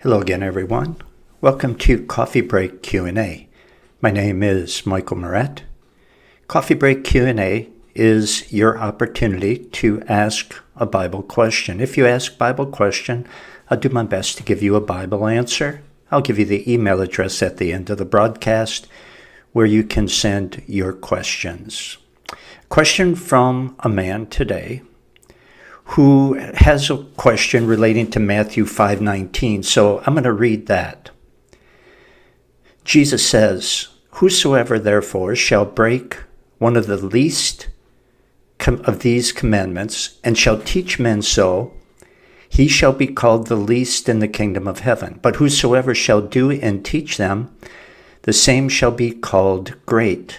Hello again, everyone. Welcome to Coffee Break Q&A. My name is Michael Moret. Coffee Break Q&A is your opportunity to ask a Bible question. If you ask a Bible question, I'll do my best to give you a Bible answer. I'll give you the email address at the end of the broadcast where you can send your questions. Question from a man today who has a question relating to Matthew 5:19. So I'm going to read that. Jesus says, "Whosoever therefore shall break one of the least of these commandments and shall teach men so, he shall be called the least in the kingdom of heaven. But whosoever shall do and teach them, the same shall be called great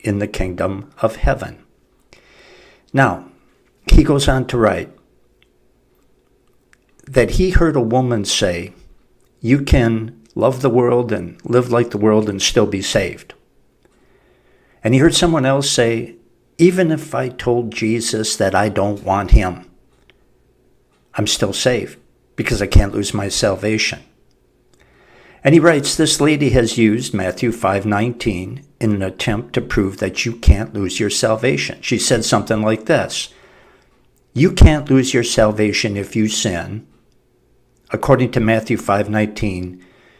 in the kingdom of heaven." Now, he goes on to write that he heard a woman say, "You can love the world and live like the world and still be saved." And he heard someone else say, "Even if I told Jesus that I don't want him, I'm still saved because I can't lose my salvation." And he writes, this lady has used Matthew 5:19 in an attempt to prove that you can't lose your salvation. She said something like this: "You can't lose your salvation if you sin." According to Matthew 5:19,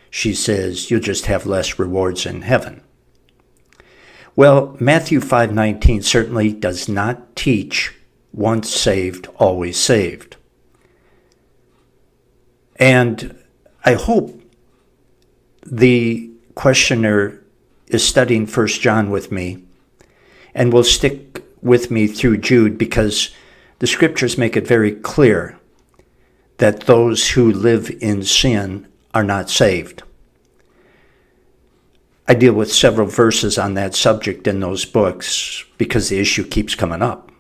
she says you'll just have less rewards in heaven. Well, Matthew 5:19 certainly does not teach once saved, always saved. And I hope the questioner is studying 1 John with me and will stick with me through Jude, because the scriptures make it very clear that those who live in sin are not saved. I deal with several verses on that subject in those books because the issue keeps coming up.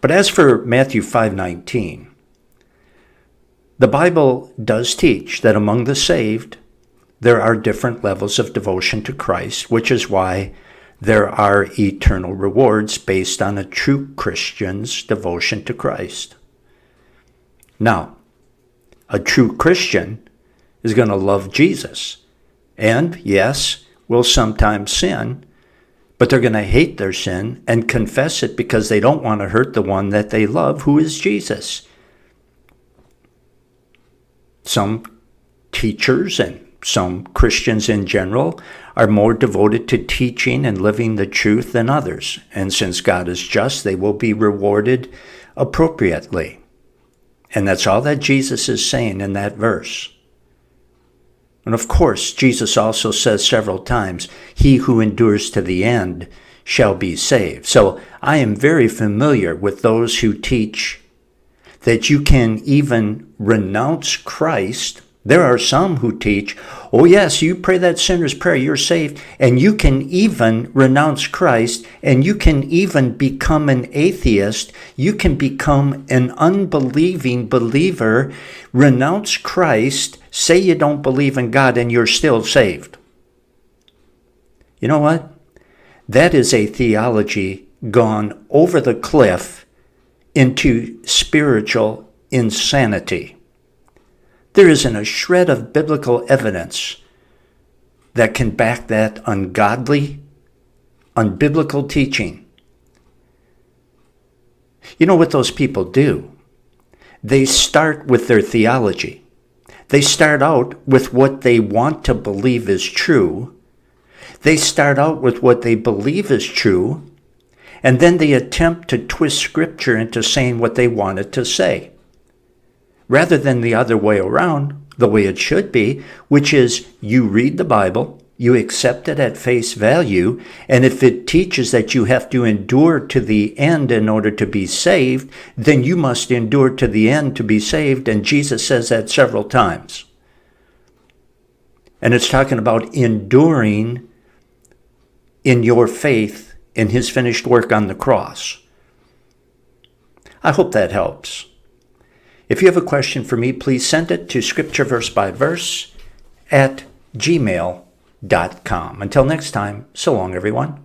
But as for Matthew 5:19, the Bible does teach that among the saved, there are different levels of devotion to Christ, which is why there are eternal rewards based on a true Christian's devotion to Christ. Now, a true Christian is going to love Jesus. And, yes, will sometimes sin, but they're going to hate their sin and confess it because they don't want to hurt the one that they love, who is Jesus. Some teachers and some Christians in general are more devoted to teaching and living the truth than others. And since God is just, they will be rewarded appropriately. And that's all that Jesus is saying in that verse. And of course, Jesus also says several times, "He who endures to the end shall be saved." So I am very familiar with those who teach that you can even renounce Christ. There are some who teach, "Oh yes, you pray that sinner's prayer, you're saved, and you can even renounce Christ, and you can even become an atheist, you can become an unbelieving believer, renounce Christ, say you don't believe in God, and you're still saved." You know what? That is a theology gone over the cliff into spiritual insanity. There isn't a shred of biblical evidence that can back that ungodly, unbiblical teaching. You know what those people do? They start with their theology. They start out with what they want to believe is true. They start out with what they believe is true, and then they attempt to twist Scripture into saying what they want it to say, rather than the other way around, the way it should be, which is you read the Bible, you accept it at face value, and if it teaches that you have to endure to the end in order to be saved, then you must endure to the end to be saved, and Jesus says that several times. And it's talking about enduring in your faith in his finished work on the cross. I hope that helps. If you have a question for me, please send it to scriptureversebyverse@gmail.com. Until next time, so long, everyone.